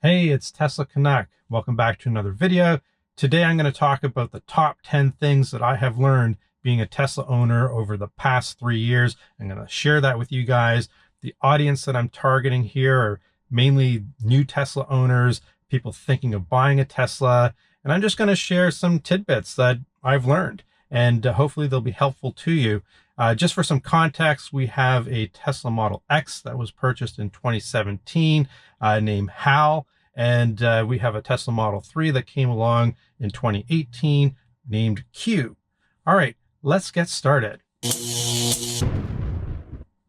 Hey, it's Tesla Canuck. Welcome back to another video. Today I'm going to talk about the top 10 things that I have learned being a Tesla owner over the past 3 years. I'm going to share that with you guys. The audience that I'm targeting here are mainly new Tesla owners, people thinking of buying a Tesla, and I'm just going to share some tidbits that I've learned, and hopefully they'll be helpful to you. Just for some context, we have a Tesla Model X that was purchased in 2017 named Hal. And we have a Tesla Model 3 that came along in 2018 named Q. All right, let's get started.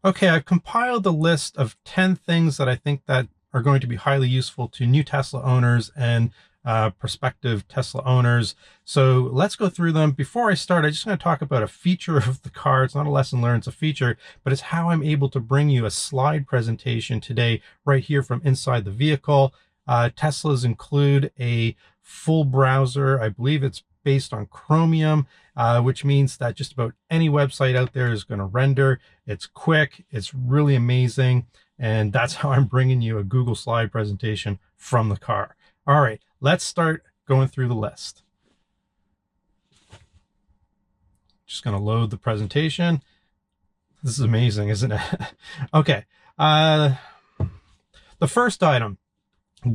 Okay, I've compiled a list of 10 things that I think that are going to be highly useful to new Tesla owners and prospective Tesla owners. So let's go through them. Before I start, I just want to talk about a feature of the car. It's not a lesson learned, it's a feature, but it's how I'm able to bring you a slide presentation today right here from inside the vehicle. Teslas include a full browser. I believe it's based on Chromium, which means that just about any website out there is going to render. It's quick, it's really amazing, and that's how I'm bringing you a Google slide presentation from the car. All right, let's start going through the list. Just going to load the presentation. This is amazing, isn't it? Okay, the first item.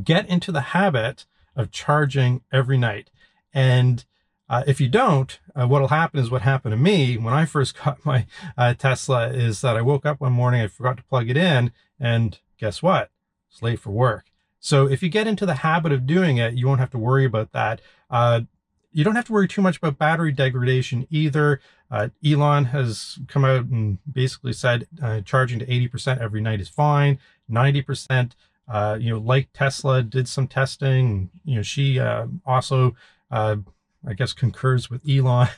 Get into the habit of charging every night. And if you don't, what'll happen is what happened to me when I first got my Tesla is that I woke up one morning, I forgot to plug it in, and guess what? It's late for work. So if you get into the habit of doing it, you won't have to worry about that. You don't have to worry too much about battery degradation either. Elon has come out and basically said charging to 80% every night is fine, 90%. Like Tesla did some testing, she also, I guess, concurs with Elon,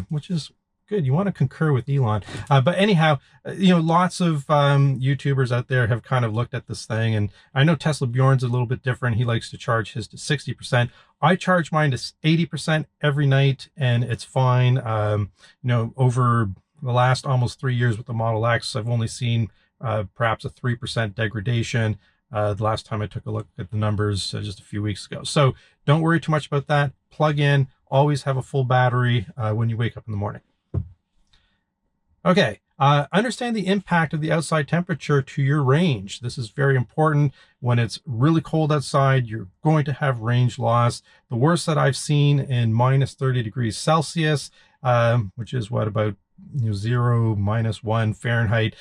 which is good. You want to concur with Elon. But anyhow, lots of YouTubers out there have kind of looked at this thing. And I know Tesla Bjorn's a little bit different. He likes to charge his to 60%. I charge mine to 80% every night, and it's fine. Over the last almost 3 years with the Model X, I've only seen perhaps a 3% degradation. The last time I took a look at the numbers just a few weeks ago. So don't worry too much about that. Plug in, always have a full battery when you wake up in the morning. Okay, understand the impact of the outside temperature to your range. This is very important. When it's really cold outside, you're going to have range loss. The worst that I've seen in minus 30 degrees Celsius, which is what, about 0, -1 Fahrenheit,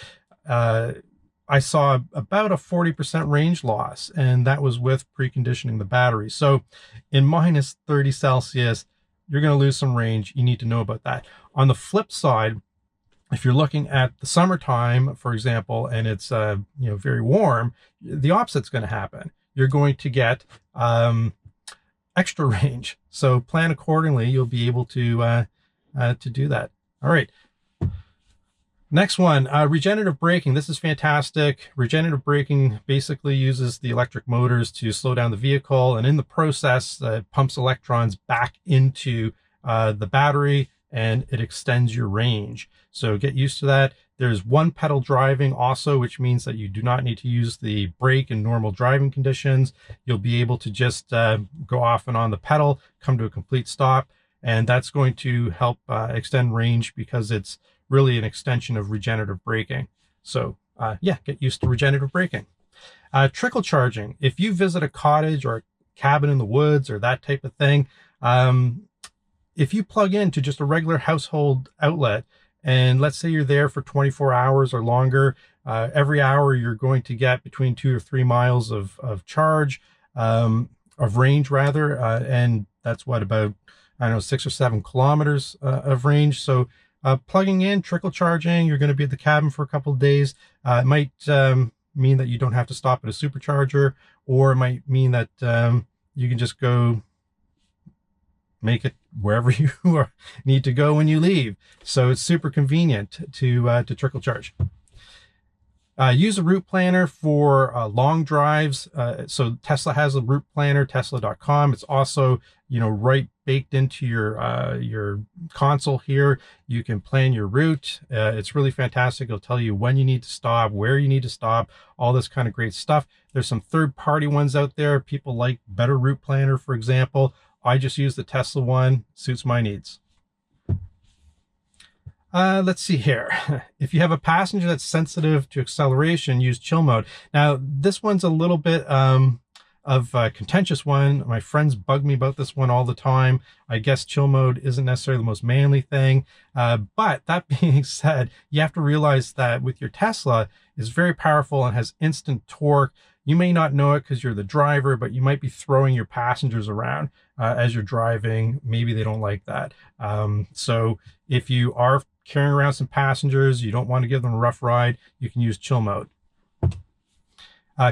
I saw about a 40% range loss, and that was with preconditioning the battery. So in minus 30 Celsius, you're going to lose some range. You need to know about that. On the flip side, if you're looking at the summertime, for example, and it's very warm, the opposite's going to happen. You're going to get extra range. So plan accordingly. You'll be able to do that. All right. Next one, regenerative braking. This is fantastic. Regenerative braking basically uses the electric motors to slow down the vehicle, and in the process, pumps electrons back into the battery, and it extends your range. So get used to that. There's one pedal driving also, which means that you do not need to use the brake in normal driving conditions. You'll be able to just go off and on the pedal, come to a complete stop, and that's going to help extend range because it's really an extension of regenerative braking. So yeah, get used to regenerative braking. Trickle charging. If you visit a cottage or a cabin in the woods or that type of thing, if you plug into just a regular household outlet, and let's say you're there for 24 hours or longer, every hour you're going to get between 2 or 3 miles of charge, of range rather, and that's what, about, I don't know, 6 or 7 kilometers of range. So plugging in, trickle charging, you're going to be at the cabin for a couple of days. It might mean that you don't have to stop at a supercharger, or it might mean that you can just go make it wherever you need to go when you leave. So it's super convenient to trickle charge. Use a route planner for long drives. So Tesla has a route planner, tesla.com. It's also, right baked into your console here. You can plan your route. It's really fantastic. It'll tell you when you need to stop, where you need to stop, all this kind of great stuff. There's some third-party ones out there. People like Better Route Planner, for example. I just use the Tesla one. Suits my needs. Let's see here. If you have a passenger that's sensitive to acceleration, use chill mode. Now, this one's a little bit of a contentious one. My friends bug me about this one all the time. I guess chill mode isn't necessarily the most manly thing. But that being said, you have to realize that with your Tesla, it's very powerful and has instant torque. You may not know it because you're the driver, but you might be throwing your passengers around as you're driving. Maybe they don't like that. So if you are carrying around some passengers, you don't want to give them a rough ride, you can use chill mode.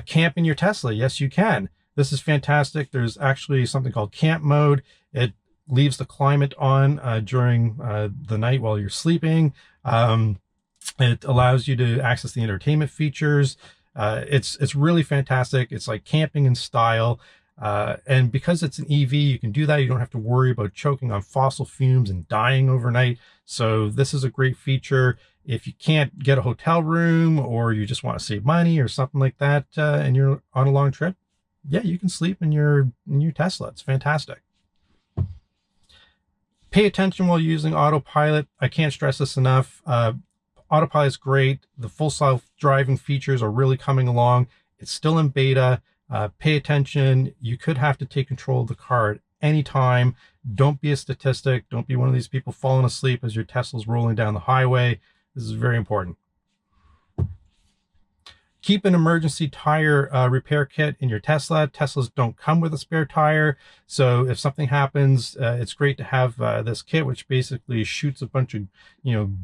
Camp in your Tesla. Yes, you can. This is fantastic. There's actually something called camp mode. It leaves the climate on during the night while you're sleeping. It allows you to access the entertainment features. It's really fantastic. It's like camping in style. And because it's an EV, you can do that. You don't have to worry about choking on fossil fumes and dying overnight. So this is a great feature. If you can't get a hotel room, or you just want to save money or something like that, and you're on a long trip, yeah, you can sleep in your Tesla. It's fantastic. Pay attention while using Autopilot. I can't stress this enough. Autopilot is great. The full self-driving features are really coming along. It's still in beta. Pay attention. You could have to take control of the car at any time. Don't be a statistic. Don't be one of these people falling asleep as your Tesla's rolling down the highway. This is very important. Keep an emergency tire repair kit in your Tesla. Teslas don't come with a spare tire. So if something happens, it's great to have this kit, which basically shoots a bunch of,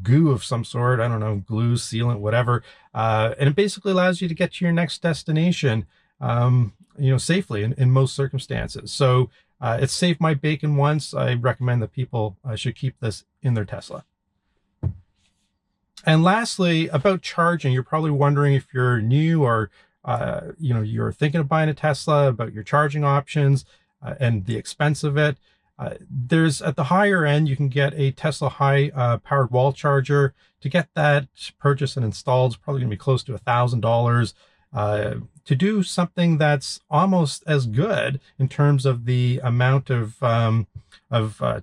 goo of some sort. I don't know, glue, sealant, whatever. And it basically allows you to get to your next destination, safely in most circumstances. So it's saved my bacon once. I recommend that people should keep this in their Tesla. And lastly, about charging, you're probably wondering, if you're new or, you're thinking of buying a Tesla, about your charging options and the expense of it. There's, at the higher end, you can get a Tesla high powered wall charger. To get that purchased and installed is probably going to be close to $1,000. To do something that's almost as good in terms of the amount of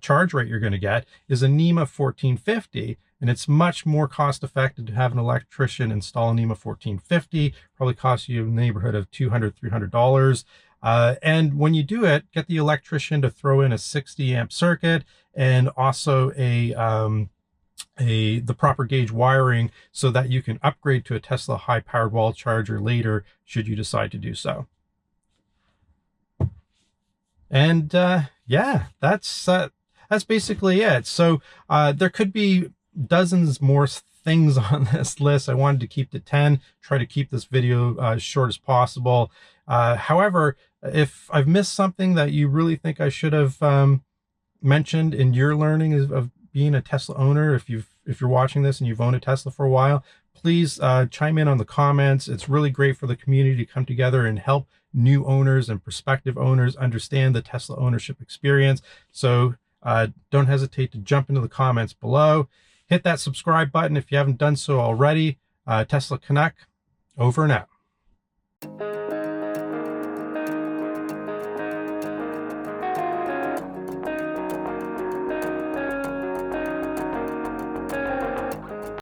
charge rate you're going to get is a NEMA 1450. And it's much more cost effective to have an electrician install a NEMA 1450. Probably costs you in the neighborhood of $200, $300. And when you do it, get the electrician to throw in a 60 amp circuit and also the proper gauge wiring so that you can upgrade to a Tesla high powered wall charger later, should you decide to do so. And yeah, that's basically it. So there could be dozens more things on this list. I wanted to keep to 10, try to keep this video as short as possible. However, if I've missed something that you really think I should have mentioned in your learning of being a Tesla owner, if you're watching this and you've owned a Tesla for a while, please chime in on the comments. It's really great for the community to come together and help new owners and prospective owners understand the Tesla ownership experience. So don't hesitate to jump into the comments below. Hit that subscribe button if you haven't done so already. Tesla Canuck, over and out.